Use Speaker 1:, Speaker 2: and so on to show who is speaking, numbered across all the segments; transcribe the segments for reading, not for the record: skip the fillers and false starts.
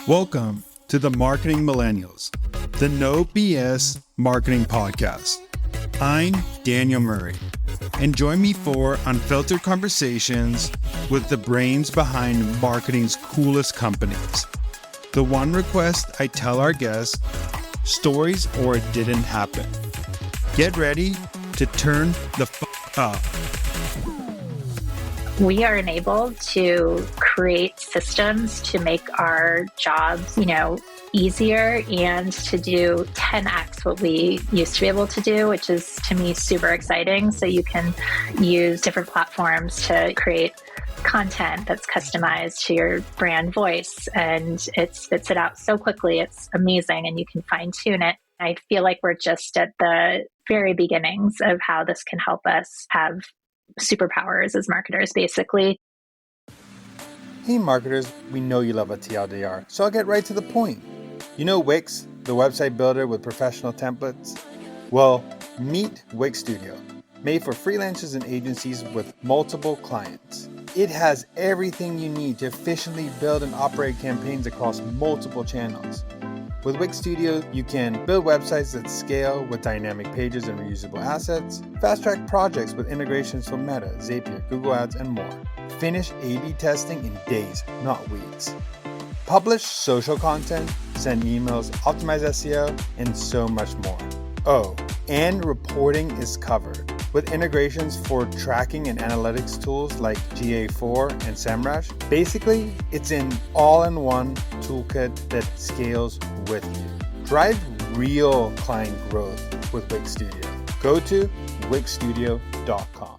Speaker 1: Welcome to the Marketing Millennials, the No BS Marketing Podcast. I'm Daniel Murray, and join me for unfiltered conversations with the brains behind marketing's coolest companies. The one request I tell our guests, stories or it didn't happen. Get ready to turn the up.
Speaker 2: We are enabled to create systems to make our jobs, easier and to do 10x what we used to be able to do, which is to me super exciting. So you can use different platforms to create content that's customized to your brand voice, and it spits it out so quickly. It's amazing, and you can fine tune it. I feel like we're just at the very beginnings of how this can help us have superpowers as marketers, basically.
Speaker 3: Hey marketers, we know you love a TLDR, so I'll get right to the point. You know Wix, the website builder with professional templates? Well, meet Wix Studio, made for freelancers and agencies with multiple clients. It has everything you need to efficiently build and operate campaigns across multiple channels. With Wix Studio, you can build websites that scale with dynamic pages and reusable assets, fast-track projects with integrations from Meta, Zapier, Google Ads, and more. Finish A/B testing in days, not weeks. Publish social content, send emails, optimize SEO, and so much more. Oh, and reporting is covered, with integrations for tracking and analytics tools like GA4 and SEMrush. Basically, it's an all-in-one toolkit that scales with you. Drive real client growth with Wix Studio. Go to wixstudio.com.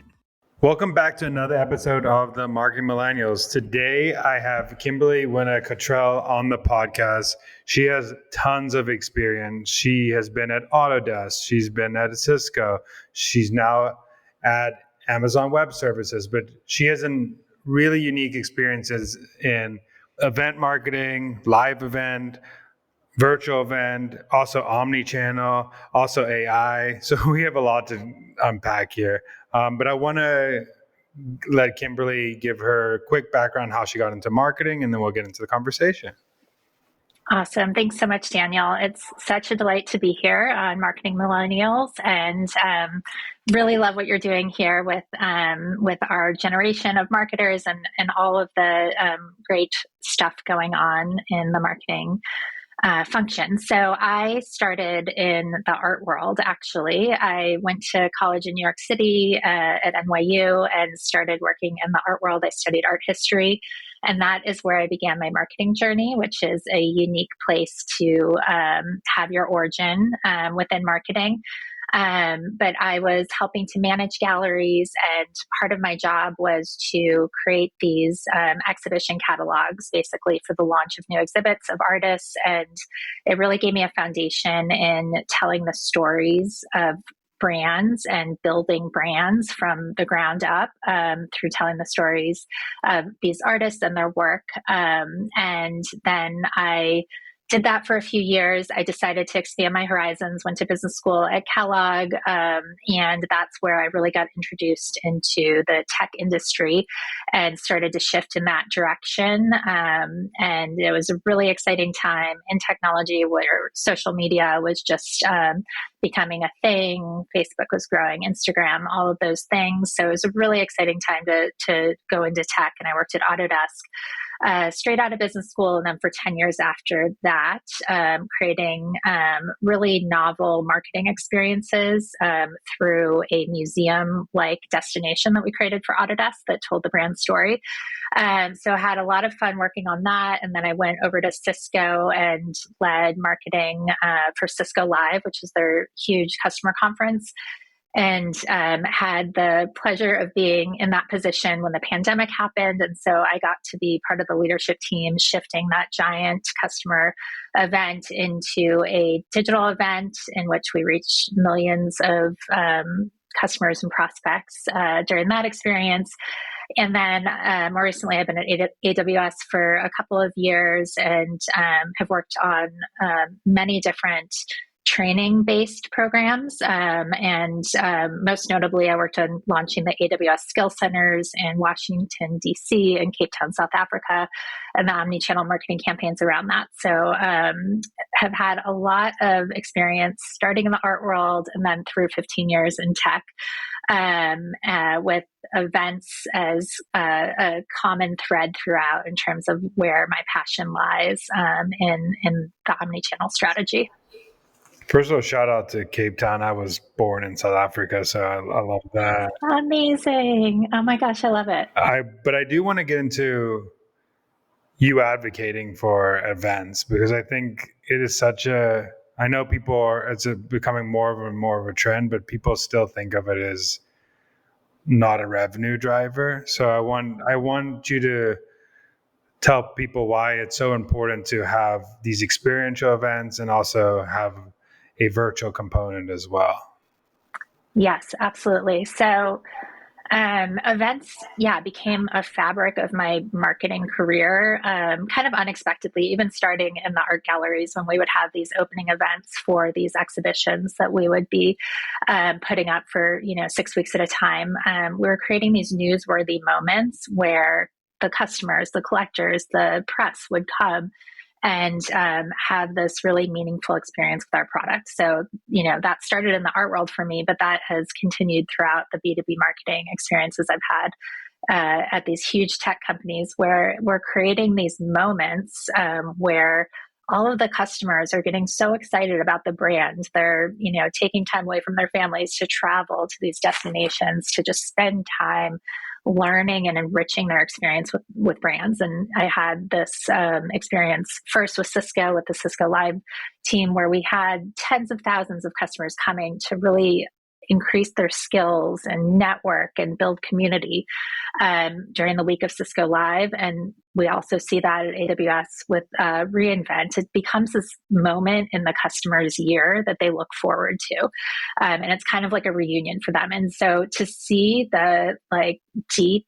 Speaker 1: Welcome back to another episode of the Marketing Millennials. Today, I have Kimberly Whinna Cottrell on the podcast. She has tons of experience. She has been at Autodesk. She's been at Cisco. She's now at Amazon Web Services, but she has some really unique experiences in event marketing, live event, virtual event, also omnichannel, also AI. So we have a lot to unpack here. But I want to let Kimberly give her quick background how she got into marketing, and then we'll get into the conversation.
Speaker 2: Awesome. Thanks so much, Daniel. It's such a delight to be here on Marketing Millennials, and really love what you're doing here with our generation of marketers and all of the great stuff going on in the marketing function. So I started in the art world, actually. I went to college in New York City at NYU and started working in the art world. I studied art history, and that is where I began my marketing journey, which is a unique place to have your origin within marketing. But I was helping to manage galleries, and part of my job was to create these exhibition catalogs, basically for the launch of new exhibits of artists. And it really gave me a foundation in telling the stories of brands and building brands from the ground up through telling the stories of these artists and their work. And then I did that for a few years. I decided to expand my horizons, went to business school at Kellogg, and that's where I really got introduced into the tech industry and started to shift in that direction. And it was a really exciting time in technology where social media was just becoming a thing. Facebook was growing, Instagram, all of those things. So it was a really exciting time to go into tech, and I worked at Autodesk. Straight out of business school, and then for 10 years after that, creating really novel marketing experiences through a museum-like destination that we created for Autodesk that told the brand story. So I had a lot of fun working on that, and then I went over to Cisco and led marketing for Cisco Live, which is their huge customer conference. And had the pleasure of being in that position when the pandemic happened. And so I got to be part of the leadership team shifting that giant customer event into a digital event in which we reached millions of customers and prospects during that experience. And then more recently, I've been at AWS for a couple of years and have worked on many different training-based programs. Most notably, I worked on launching the AWS Skill Centers in Washington, D.C. and Cape Town, South Africa, and the omnichannel marketing campaigns around that. So have had a lot of experience starting in the art world and then through 15 years in tech, with events as a common thread throughout in terms of where my passion lies in the omnichannel strategy.
Speaker 1: First of all, shout out to Cape Town. I was born in South Africa, so I love that.
Speaker 2: Amazing. Oh my gosh, I love it.
Speaker 1: But I do want to get into you advocating for events, because I think it is I know it's becoming more of a trend, but people still think of it as not a revenue driver. So I want you to tell people why it's so important to have these experiential events and also have a virtual component as well.
Speaker 2: Yes, absolutely. So events, became a fabric of my marketing career, kind of unexpectedly, even starting in the art galleries when we would have these opening events for these exhibitions that we would be putting up for, 6 weeks at a time. We were creating these newsworthy moments where the customers, the collectors, the press would come and have this really meaningful experience with our product. So, that started in the art world for me, but that has continued throughout the B2B marketing experiences I've had at these huge tech companies, where we're creating these moments where all of the customers are getting so excited about the brand. They're, taking time away from their families to travel to these destinations, to just spend time learning and enriching their experience with brands. And I had this experience first with Cisco, with the Cisco Live team, where we had tens of thousands of customers coming to really increase their skills and network and build community during the week of Cisco Live. And we also see that at AWS with reInvent. It becomes this moment in the customer's year that they look forward to. And it's kind of like a reunion for them. And so to see the deep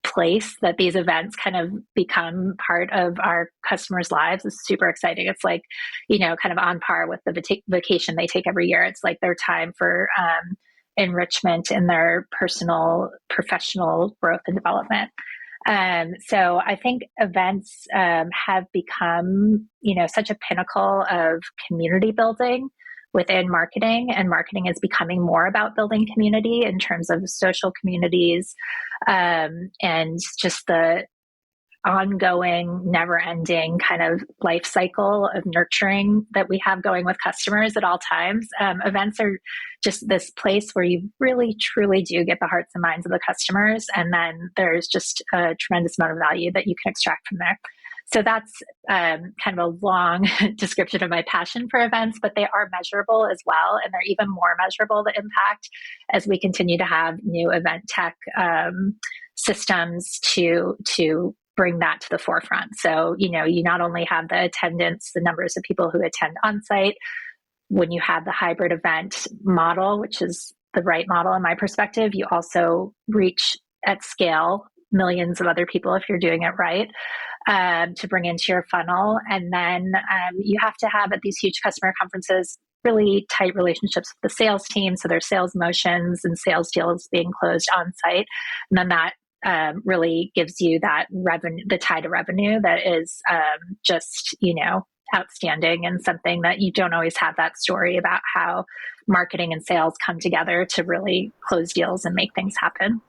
Speaker 2: place that these events kind of become part of our customers' lives is super exciting. It's like, kind of on par with the vacation they take every year. It's like their time for enrichment in their personal, professional growth and development. So I think events have become, such a pinnacle of community building within marketing, and marketing is becoming more about building community in terms of social communities, and just the ongoing, never-ending kind of life cycle of nurturing that we have going with customers at all times. Events are just this place where you really, truly do get the hearts and minds of the customers, and then there's just a tremendous amount of value that you can extract from there. So that's kind of a long description of my passion for events, but they are measurable as well. And they're even more measurable, the impact, as we continue to have new event tech systems to bring that to the forefront. So, you not only have the attendance, the numbers of people who attend on site, when you have the hybrid event model, which is the right model in my perspective, you also reach at scale millions of other people if you're doing it right, to bring into your funnel. And then you have to have, at these huge customer conferences, really tight relationships with the sales team. So there's sales motions and sales deals being closed on site. And then that really gives you that revenue, the tie to revenue that is just, outstanding, and something that you don't always have that story about how marketing and sales come together to really close deals and make things happen.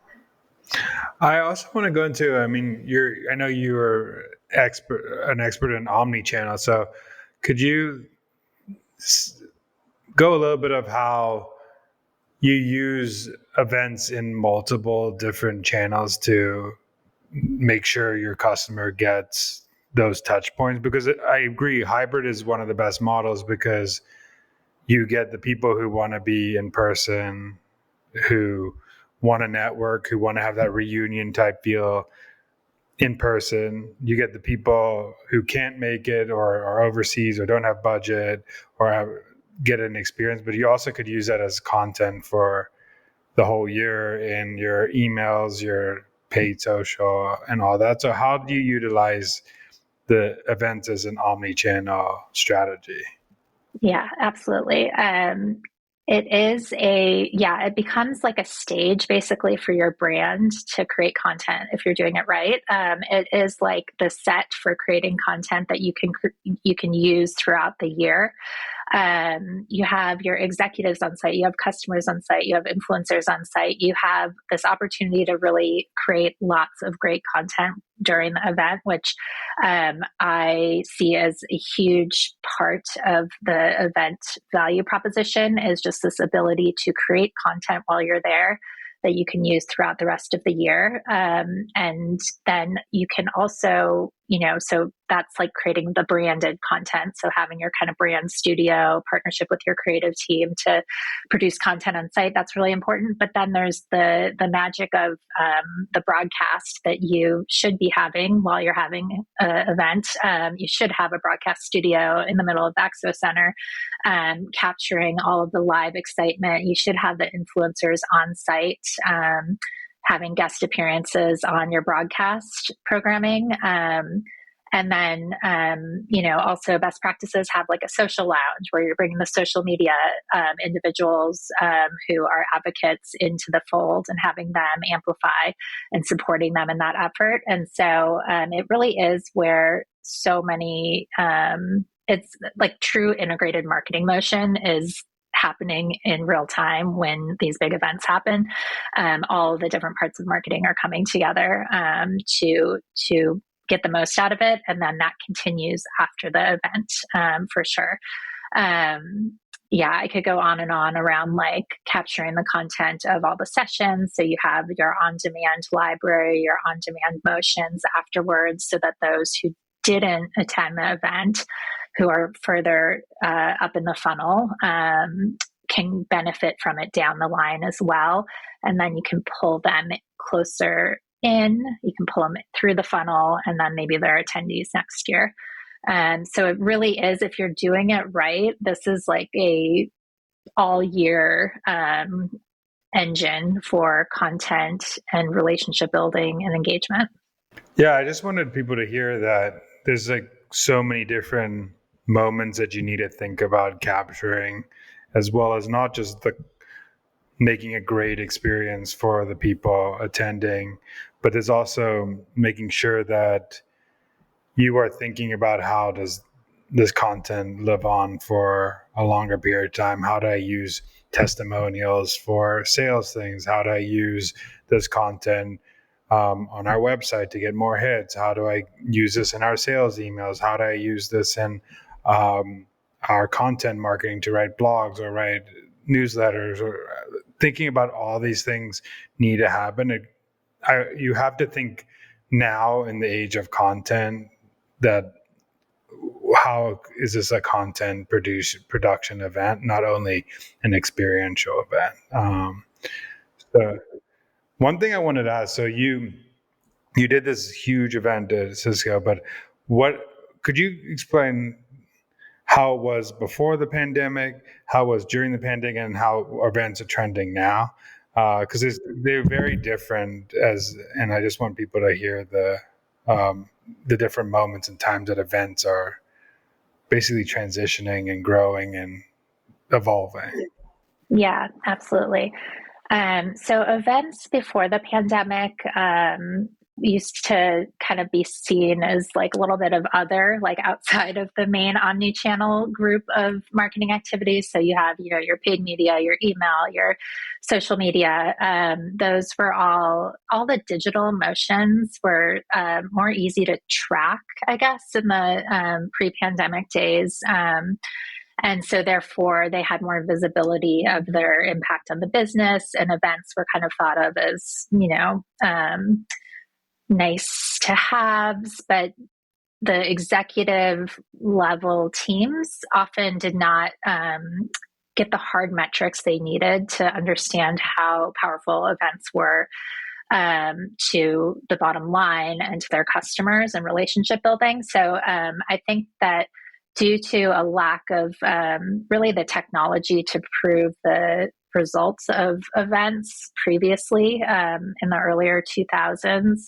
Speaker 1: I also want to go into, I know you are an expert in omnichannel. So could you go a little bit of how you use events in multiple different channels to make sure your customer gets those touch points? Because I agree, hybrid is one of the best models, because you get the people who want to be in person, who want to network, who want to have that reunion type feel in person. You get the people who can't make it, or are overseas, or don't have budget, or get an experience. But you also could use that as content for the whole year in your emails, your paid social, and all that. So how do you utilize the events as an omni-channel strategy?
Speaker 2: Yeah, absolutely. It becomes like a stage basically for your brand to create content if you're doing it right. It is like the set for creating content that you can use throughout the year. You have your executives on site, you have customers on site, you have influencers on site, you have this opportunity to really create lots of great content during the event, which I see as a huge part of the event value proposition is just this ability to create content while you're there that you can use throughout the rest of the year. And then you can also, so that's like creating the branded content. So having your kind of brand studio partnership with your creative team to produce content on site, that's really important. But then there's the magic of the broadcast that you should be having while you're having an event. You should have a broadcast studio in the middle of the Expo Center, capturing all of the live excitement. You should have the influencers on site, having guest appearances on your broadcast programming. And then, also best practices have like a social lounge where you're bringing the social media individuals who are advocates into the fold and having them amplify and supporting them in that effort. And so it really is where so many, it's like true integrated marketing motion is happening in real time when these big events happen. All the different parts of marketing are coming together to get the most out of it, and then that continues after the event for sure. I could go on and on around like capturing the content of all the sessions. So you have your on-demand library, your on-demand motions afterwards, so that those who didn't attend the event, who are further up in the funnel, can benefit from it down the line as well. And then you can pull them closer in, you can pull them through the funnel, and then maybe they're attendees next year. So it really is, if you're doing it right, this is like a all year engine for content and relationship building and engagement.
Speaker 1: Yeah, I just wanted people to hear that there's like so many different moments that you need to think about capturing, as well as not just the making a great experience for the people attending, but there's also making sure that you are thinking about how does this content live on for a longer period of time? How do I use testimonials for sales things? How do I use this content on our website to get more hits? How do I use this in our sales emails? How do I use this in our content marketing to write blogs or write newsletters? Or thinking about all these things need to happen. You have to think now in the age of content that how is this a content production event, not only an experiential event. So one thing I wanted to ask, so you did this huge event at Cisco, but what could you explain how it was before the pandemic, how it was during the pandemic, and how events are trending now? Because they're very different, and I just want people to hear the different moments and times that events are basically transitioning and growing and evolving.
Speaker 2: Yeah, absolutely. So events before the pandemic used to kind of be seen as like a little bit of other, like outside of the main omnichannel group of marketing activities. So you have, your paid media, your email, your social media. Those were all the digital motions were more easy to track, I guess, in the pre-pandemic days. And so therefore they had more visibility of their impact on the business, and events were kind of thought of as, nice to haves, but the executive level teams often did not get the hard metrics they needed to understand how powerful events were to the bottom line and to their customers and relationship building. So I think that due to a lack of really the technology to prove the results of events previously in the earlier 2000s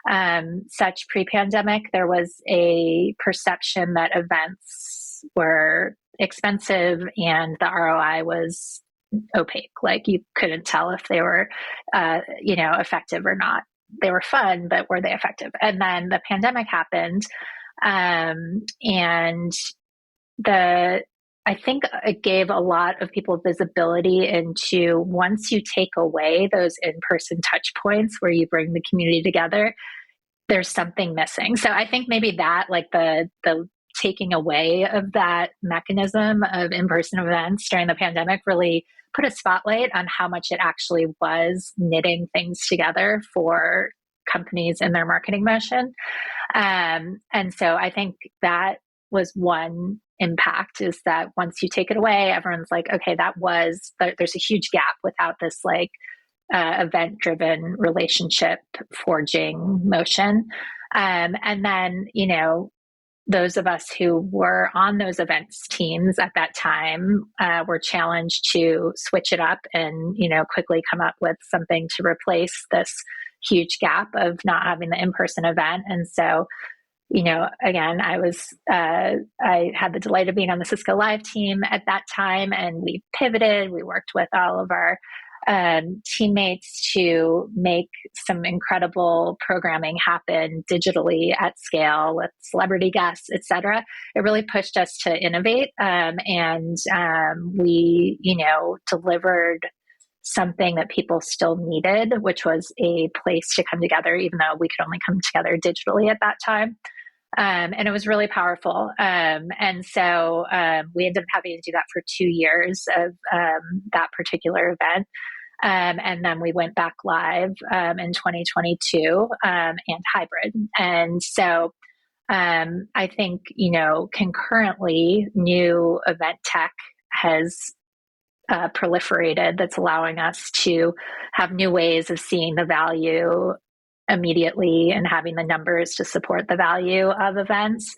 Speaker 2: and such pre-pandemic, there was a perception that events were expensive and the ROI was opaque. Like you couldn't tell if they were, effective or not. They were fun, but were they effective? And then the pandemic happened, and I think it gave a lot of people visibility into, once you take away those in-person touch points where you bring the community together, there's something missing. So I think maybe that, like the taking away of that mechanism of in-person events during the pandemic, really put a spotlight on how much it actually was knitting things together for companies in their marketing motion. And so I think that was one impact, is that once you take it away, everyone's like, okay, there's a huge gap without this like event-driven relationship forging motion. And then, those of us who were on those events teams at that time were challenged to switch it up and, quickly come up with something to replace this huge gap of not having the in-person event. And so, again, I had the delight of being on the Cisco Live team at that time, and we pivoted. We worked with all of our teammates to make some incredible programming happen digitally at scale with celebrity guests, et cetera. It really pushed us to innovate. And we, delivered something that people still needed, which was a place to come together, even though we could only come together digitally at that time. And it was really powerful. And so we ended up having to do that for 2 years of that particular event. And then we went back live in 2022 and hybrid. And so I think, concurrently, new event tech has proliferated that's allowing us to have new ways of seeing the value immediately and having the numbers to support the value of events.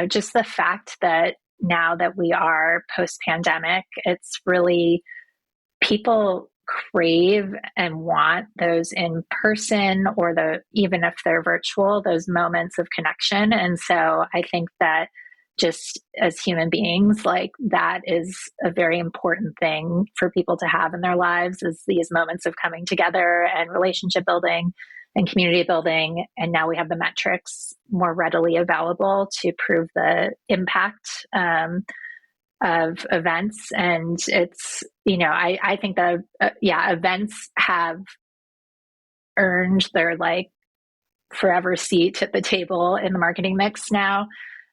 Speaker 2: Just the fact that now that we are post-pandemic, it's really, people crave and want those in person, or even if they're virtual, those moments of connection. And so I think that just as human beings, like that is a very important thing for people to have in their lives, is these moments of coming together and relationship building and community building. And now we have the metrics more readily available to prove the impact of events. And it's, I think that, events have earned their like forever seat at the table in the marketing mix now.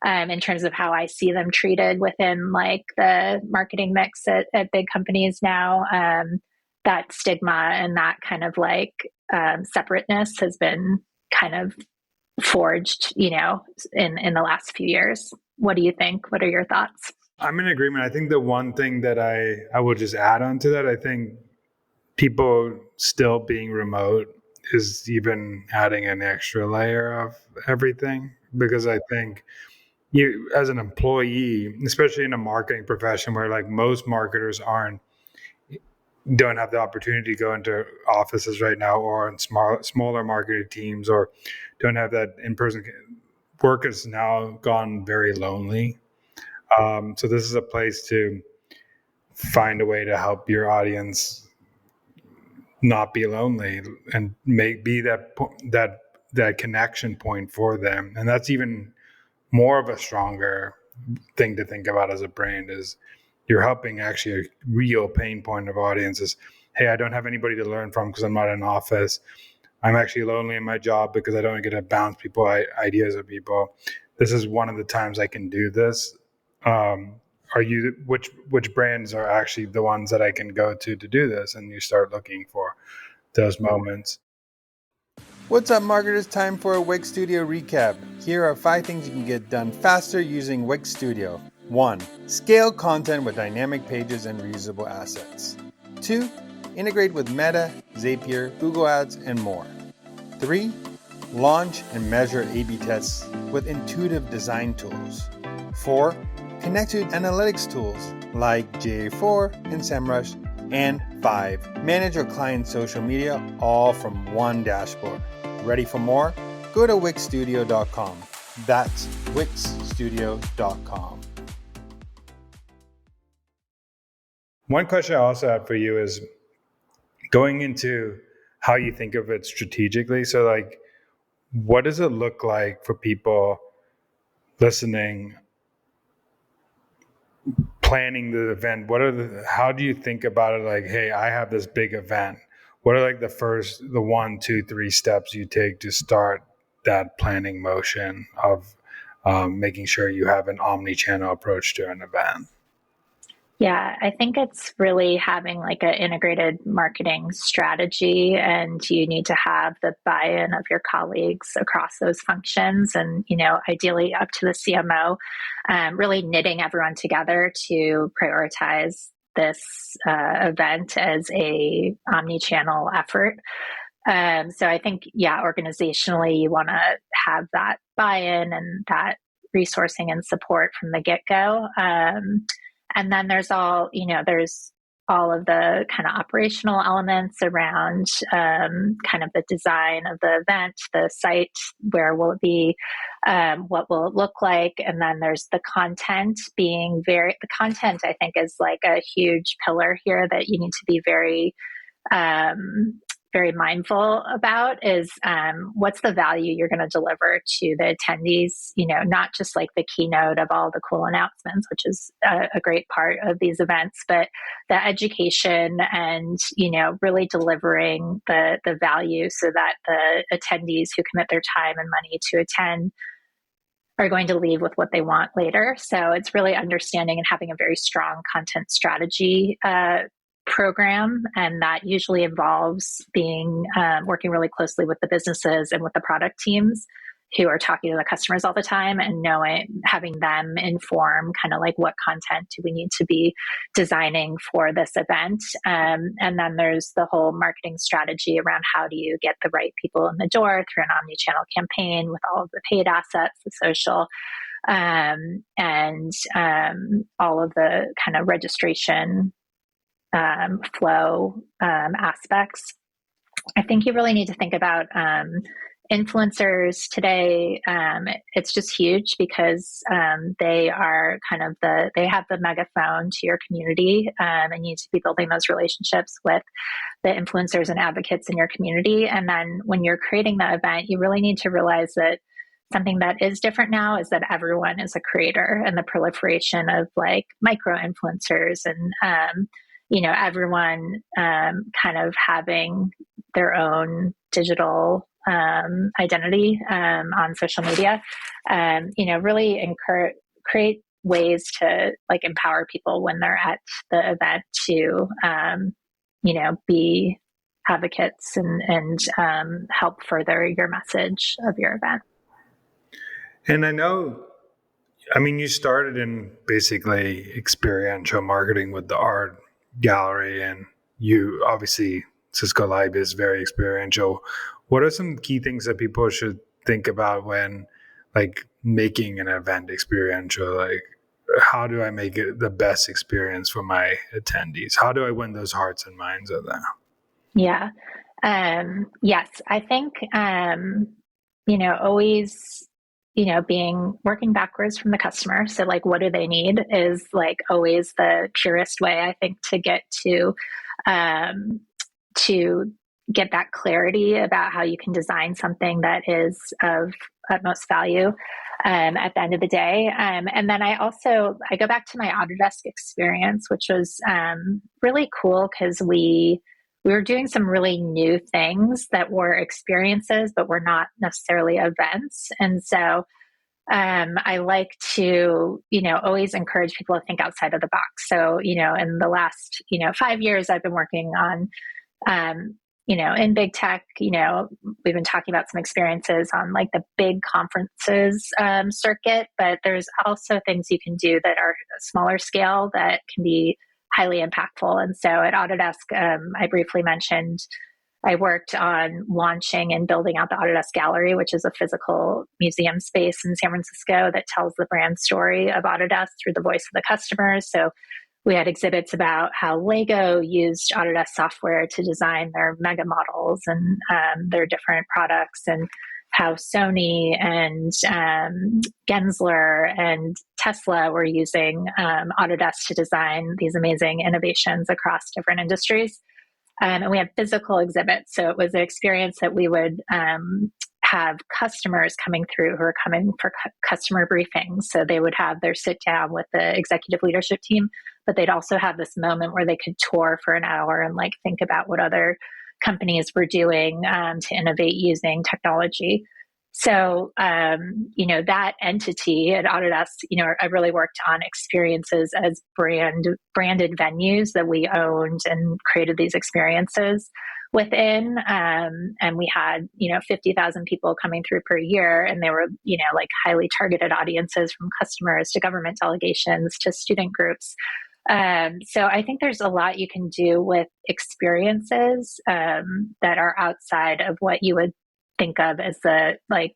Speaker 2: In terms of how I see them treated within like the marketing mix at big companies now, that stigma and that kind of like separateness has been kind of forged, in the last few years. What do you think? What are your thoughts?
Speaker 1: I'm in agreement. I think the one thing that I will just add on to that, I think people still being remote is even adding an extra layer of everything, because I think you, as an employee, especially in a marketing profession where like most marketers don't have the opportunity to go into offices right now, or in smaller marketing teams, or don't have that in-person work, has now gone very lonely. So this is a place to find a way to help your audience not be lonely and be that connection point for them. And that's even more of a stronger thing to think about as a brand, is you're helping actually a real pain point of audiences. Hey, I don't have anybody to learn from because I'm not in an office. I'm actually lonely in my job because I don't get to bounce ideas of people. This is one of the times I can do this. Which brands are actually the ones that I can go to do this? And you start looking for those moments.
Speaker 3: What's up, marketers? Time for a Wix Studio recap. Here are 5 things you can get done faster using Wix Studio. 1. Scale content with dynamic pages and reusable assets. 2. Integrate with Meta, Zapier, Google Ads, and more. 3. Launch and measure A/B tests with intuitive design tools. 4. Connect to analytics tools like GA4 and SEMrush. And 5. Manage your client's social media all from one dashboard. Ready for more? Go to wixstudio.com. That's wixstudio.com.
Speaker 1: One question I also have for you is going into how you think of it strategically. So like, what does it look like for people listening, planning the event? How do you think about it? Like, hey, I have this big event. What are like the 1, 2, 3 steps you take to start that planning motion of making sure you have an omni-channel approach to an event?
Speaker 2: Yeah, I think it's really having like an integrated marketing strategy, and you need to have the buy-in of your colleagues across those functions, and ideally up to the CMO, really knitting everyone together to prioritize this event as a omni-channel effort. So I think, organizationally, you want to have that buy-in and that resourcing and support from the get-go. And then there's all of the kind of operational elements around kind of the design of the event, the site, where will it be, what will it look like? And then there's the content the content, I think, is like a huge pillar here that you need to be very very mindful about is what's the value you're going to deliver to the attendees, not just like the keynote of all the cool announcements, which is a great part of these events, but the education and, really delivering the value so that the attendees who commit their time and money to attend are going to leave with what they want later. So it's really understanding and having a very strong content strategy program, and that usually involves working really closely with the businesses and with the product teams who are talking to the customers all the time, and having them inform kind of like what content do we need to be designing for this event. And then there's the whole marketing strategy around how do you get the right people in the door through an omni-channel campaign with all of the paid assets, the social, and all of the kind of registration flow aspects. I think you really need to think about influencers today. It's just huge because they are they have the megaphone to your community, and you need to be building those relationships with the influencers and advocates in your community. And then when you're creating the event, you really need to realize that something that is different now is that everyone is a creator, and the proliferation of like micro influencers and everyone kind of having their own digital identity on social media, really create ways to like empower people when they're at the event to, be advocates and help further your message of your event.
Speaker 1: And you started in basically experiential marketing with the art gallery, and you obviously Cisco Live is very experiential. What are some key things that people should think about when like making an event experiential? Like, how do I make it the best experience for my attendees? How do I win those hearts and minds of them?
Speaker 2: Yeah. Yes, I think always working backwards from the customer. So like, what do they need is like always the purest way, I think, to get to get that clarity about how you can design something that is of utmost value at the end of the day. And then I go back to my Autodesk experience, which was really cool because we were doing some really new things that were experiences, but were not necessarily events. And so I like to, always encourage people to think outside of the box. So, in the last, 5 years, I've been working on, in big tech, we've been talking about some experiences on like the big conferences circuit, but there's also things you can do that are smaller scale that can be highly impactful. And so at Autodesk, I briefly mentioned I worked on launching and building out the Autodesk Gallery, which is a physical museum space in San Francisco that tells the brand story of Autodesk through the voice of the customers. So we had exhibits about how Lego used Autodesk software to design their mega models and their different products. And how Sony and Gensler and Tesla were using Autodesk to design these amazing innovations across different industries. And we had physical exhibits. So it was an experience that we would have customers coming through who are coming for customer briefings. So they would have their sit down with the executive leadership team, but they'd also have this moment where they could tour for an hour and like think about what other companies were doing to innovate using technology. So, that entity at Autodesk, I really worked on experiences as branded venues that we owned and created these experiences within. And we had, 50,000 people coming through per year. And they were, like highly targeted audiences from customers to government delegations to student groups. So I think there's a lot you can do with experiences that are outside of what you would think of as the like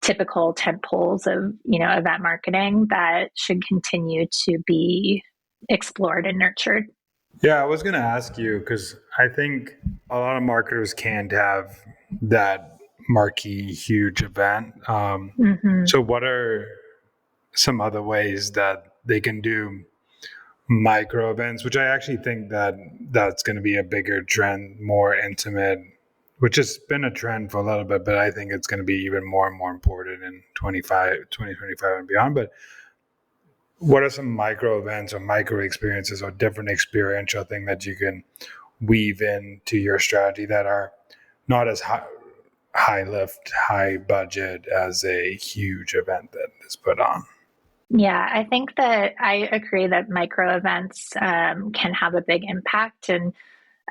Speaker 2: typical tent poles of event marketing that should continue to be explored and nurtured.
Speaker 1: Yeah, I was going to ask you because I think a lot of marketers can't have that marquee, huge event. So, what are some other ways that they can do micro events? Which I actually think that's going to be a bigger trend, more intimate, which has been a trend for a little bit, but I think it's going to be even more and more important in 2025 and beyond. But what are some micro events or micro experiences or different experiential thing that you can weave into your strategy that are not as high lift, high budget as a huge event that is put on?
Speaker 2: Yeah, I think that I agree that micro events can have a big impact. And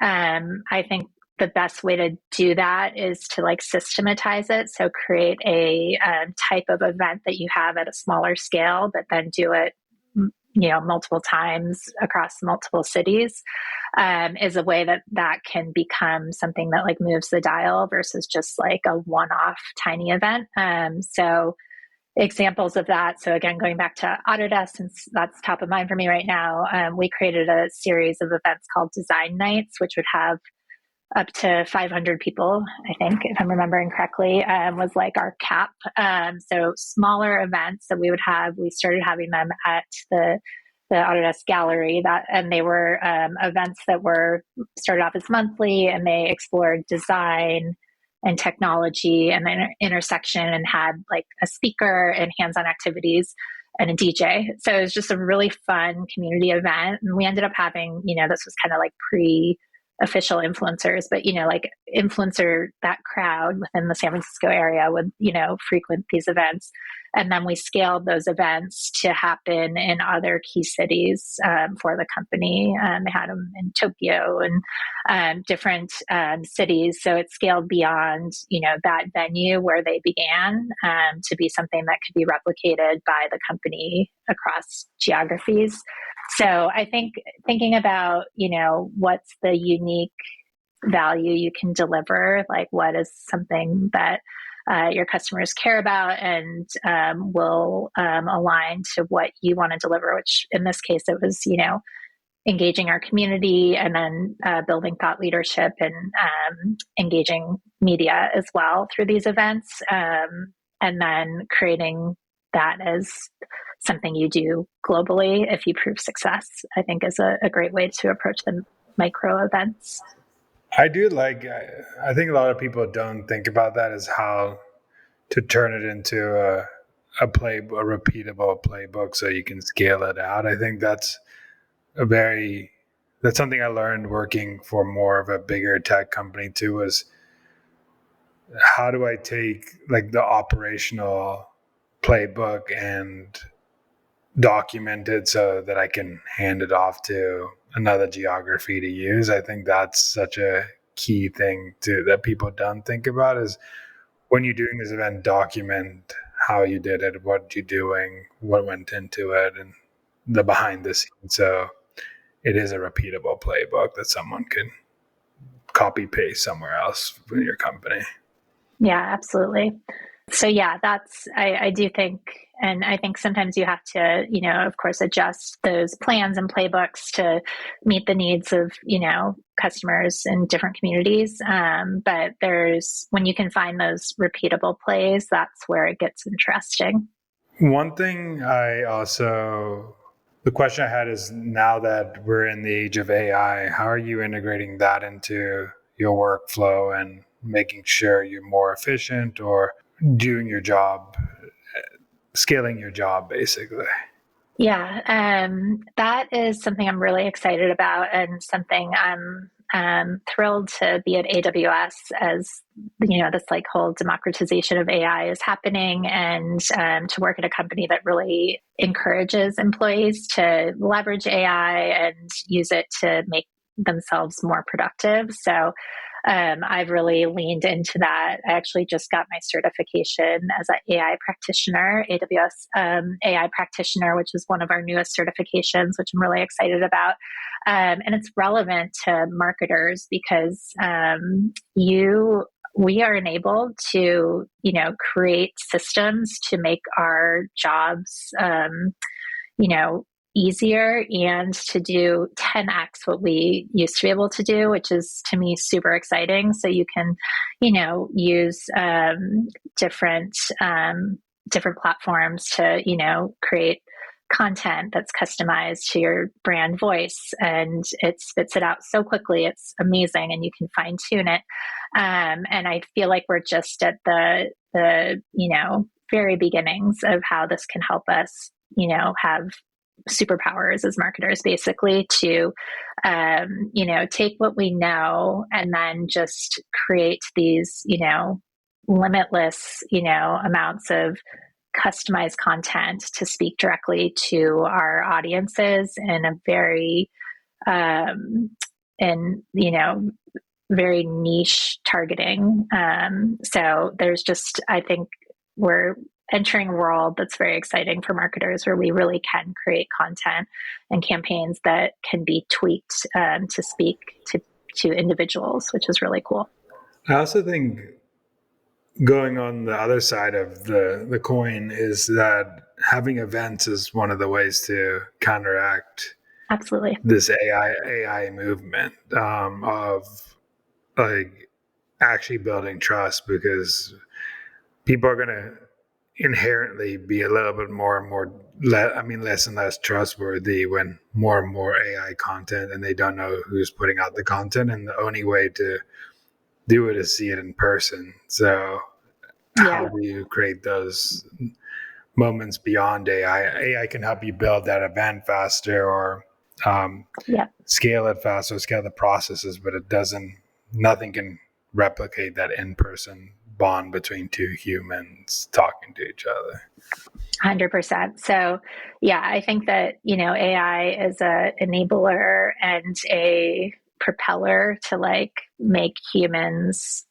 Speaker 2: I think the best way to do that is to like systematize it. So create a type of event that you have at a smaller scale, but then do it, multiple times across multiple cities is a way that can become something that like moves the dial versus just like a one-off tiny event. So examples of that. So again, going back to Autodesk, since that's top of mind for me right now, we created a series of events called Design Nights, which would have up to 500 people, I think, if I'm remembering correctly, was like our cap. So smaller events that we would have, we started having them at the Autodesk Gallery, and they were events that were started off as monthly, and they explored design and technology and the intersection, and had like a speaker and hands-on activities and a DJ. So it was just a really fun community event. And we ended up having, this was kind of like official influencers, but like influencer, that crowd within the San Francisco area would frequent these events, and then we scaled those events to happen in other key cities for the company. They had them in Tokyo and different cities, so it scaled beyond that venue where they began to be something that could be replicated by the company across geographies. So I think thinking about, what's the unique value you can deliver, like what is something that your customers care about and will align to what you want to deliver, which in this case, it was, engaging our community and then building thought leadership and engaging media as well through these events. And then creating that as something you do globally if you prove success, I think is a great way to approach the micro events.
Speaker 1: I do I think a lot of people don't think about that as how to turn it into a repeatable playbook so you can scale it out. I think that's something I learned working for more of a bigger tech company too, was how do I take like the operational playbook and document it so that I can hand it off to another geography to use. I think that's such a key thing that people don't think about, is when you're doing this event, document how you did it, what you're doing, what went into it, and the behind the scenes. So it is a repeatable playbook that someone can copy paste somewhere else in your company.
Speaker 2: Yeah, absolutely. So yeah, I do think, and I think sometimes you have to, of course, adjust those plans and playbooks to meet the needs of, customers in different communities. But when you can find those repeatable plays, that's where it gets interesting.
Speaker 1: One thing the question I had is, now that we're in the age of AI, how are you integrating that into your workflow and making sure you're more efficient or doing your job, scaling your job, basically?
Speaker 2: Yeah, that is something I'm really excited about, and something I'm thrilled to be at AWS as this like whole democratization of AI is happening, and to work at a company that really encourages employees to leverage AI and use it to make themselves more productive. So I've really leaned into that. I actually just got my certification as an AI practitioner, AWS AI practitioner, which is one of our newest certifications, which I'm really excited about. And it's relevant to marketers because we are enabled to, create systems to make our jobs, you know, easier and to do 10x what we used to be able to do, which is to me super exciting. So you can, use different different platforms to, create content that's customized to your brand voice, and it spits it out so quickly. It's amazing, and you can fine tune it. And I feel like we're just at the very beginnings of how this can help us, have superpowers as marketers, basically, to take what we know and then just create these limitless amounts of customized content to speak directly to our audiences in a very in very niche targeting. So there's just, I think we're entering a world that's very exciting for marketers, where we really can create content and campaigns that can be tweaked to speak to individuals, which is really cool.
Speaker 1: I also think, going on the other side of the coin, is that having events is one of the ways to counteract
Speaker 2: Absolutely.
Speaker 1: this AI movement, of like actually building trust, because people are going to inherently be a little bit more and more, less and less trustworthy when more and more AI content, and they don't know who's putting out the content. And the only way to do it is see it in person. So how
Speaker 2: Yeah.
Speaker 1: do you create those moments beyond AI? AI can help you build that event faster, or
Speaker 2: Yeah.
Speaker 1: scale it faster, scale the processes, but nothing can replicate that in-person bond between two humans talking to each other.
Speaker 2: 100%. So, yeah, I think that, AI is a enabler and a propeller to like make humans,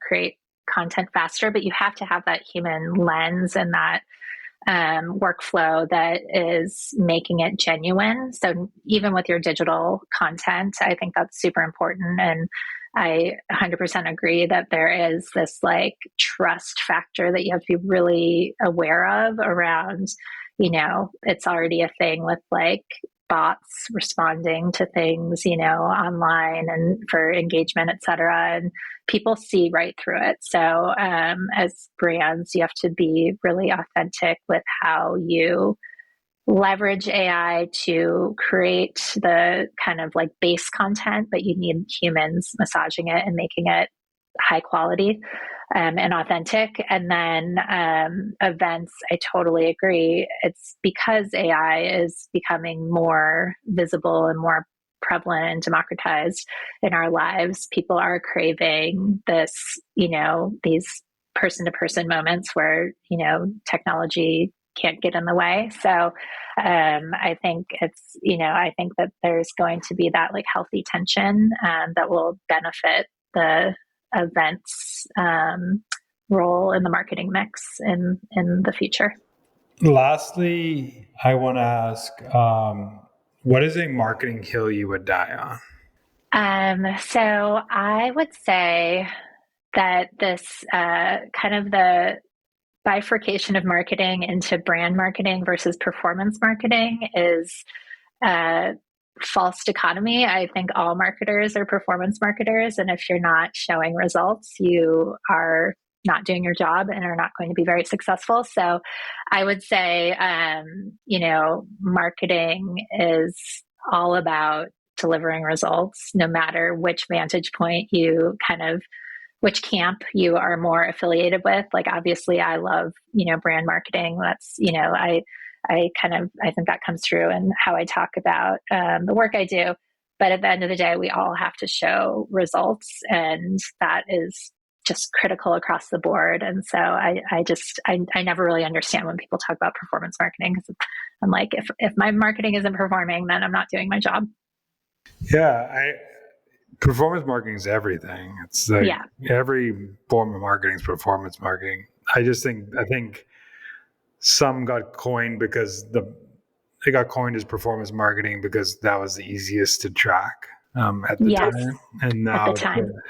Speaker 2: create content faster, but you have to have that human lens and that workflow that is making it genuine. So even with your digital content, I think that's super important. And I 100% agree that there is this like trust factor that you have to be really aware of around, it's already a thing with like bots responding to things, online and for engagement, et cetera. And people see right through it. So as brands, you have to be really authentic with how you leverage AI to create the kind of like base content, but you need humans massaging it and making it high quality and authentic. And then events, I totally agree. It's because AI is becoming more visible and more prevalent and democratized in our lives. People are craving this, these person to person moments where, technology can't get in the way. So I think I think that there's going to be that like healthy tension that will benefit the events role in the marketing mix in the future.
Speaker 1: Lastly, I want to ask, what is a marketing hill you would die on?
Speaker 2: So I would say that this kind of the bifurcation of marketing into brand marketing versus performance marketing is a false dichotomy. I think all marketers are performance marketers. And if you're not showing results, you are not doing your job and are not going to be very successful. So I would say, marketing is all about delivering results, no matter which vantage point which camp you are more affiliated with. Like, obviously I love, brand marketing. That's, I think that comes through in how I talk about the work I do. But at the end of the day, we all have to show results, and that is just critical across the board. And so I never really understand when people talk about performance marketing, because I'm like, if my marketing isn't performing, then I'm not doing my job.
Speaker 1: Yeah, performance marketing is everything. It's like every form of marketing is performance marketing. I think some got coined because they got coined as performance marketing because that was the easiest to track at the time, and now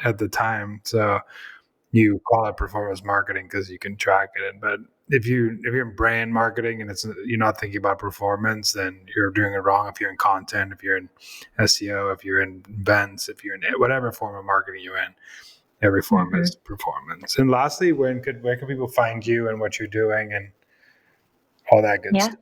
Speaker 1: at the time. So you call it performance marketing because you can track it. But if you're in brand marketing and you're not thinking about performance, then you're doing it wrong. If you're in content, if you're in SEO, if you're in events, if you're in whatever form of marketing you're in, every form is performance. And lastly, where can people find you and what you're doing and all that good stuff?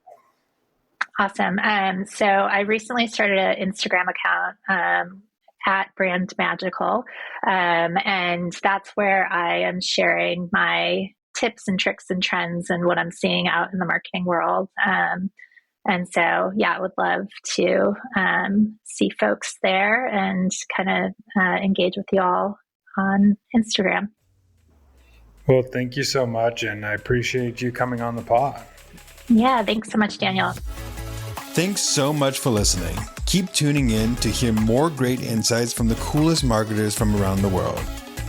Speaker 2: Awesome. So I recently started an Instagram account at Brand Magical. And that's where I am sharing my tips and tricks and trends and what I'm seeing out in the marketing world. And so, I would love to see folks there and kind of engage with you all on Instagram.
Speaker 1: Well, thank you so much. And I appreciate you coming on the pod.
Speaker 2: Yeah, thanks so much, Daniel.
Speaker 3: Thanks so much for listening. Keep tuning in to hear more great insights from the coolest marketers from around the world.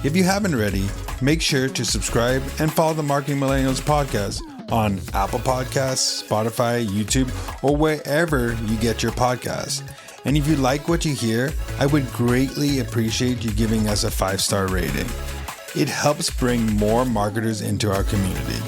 Speaker 3: If you haven't already, make sure to subscribe and follow the Marketing Millennials podcast on Apple Podcasts, Spotify, YouTube, or wherever you get your podcasts. And if you like what you hear, I would greatly appreciate you giving us a 5-star rating. It helps bring more marketers into our community.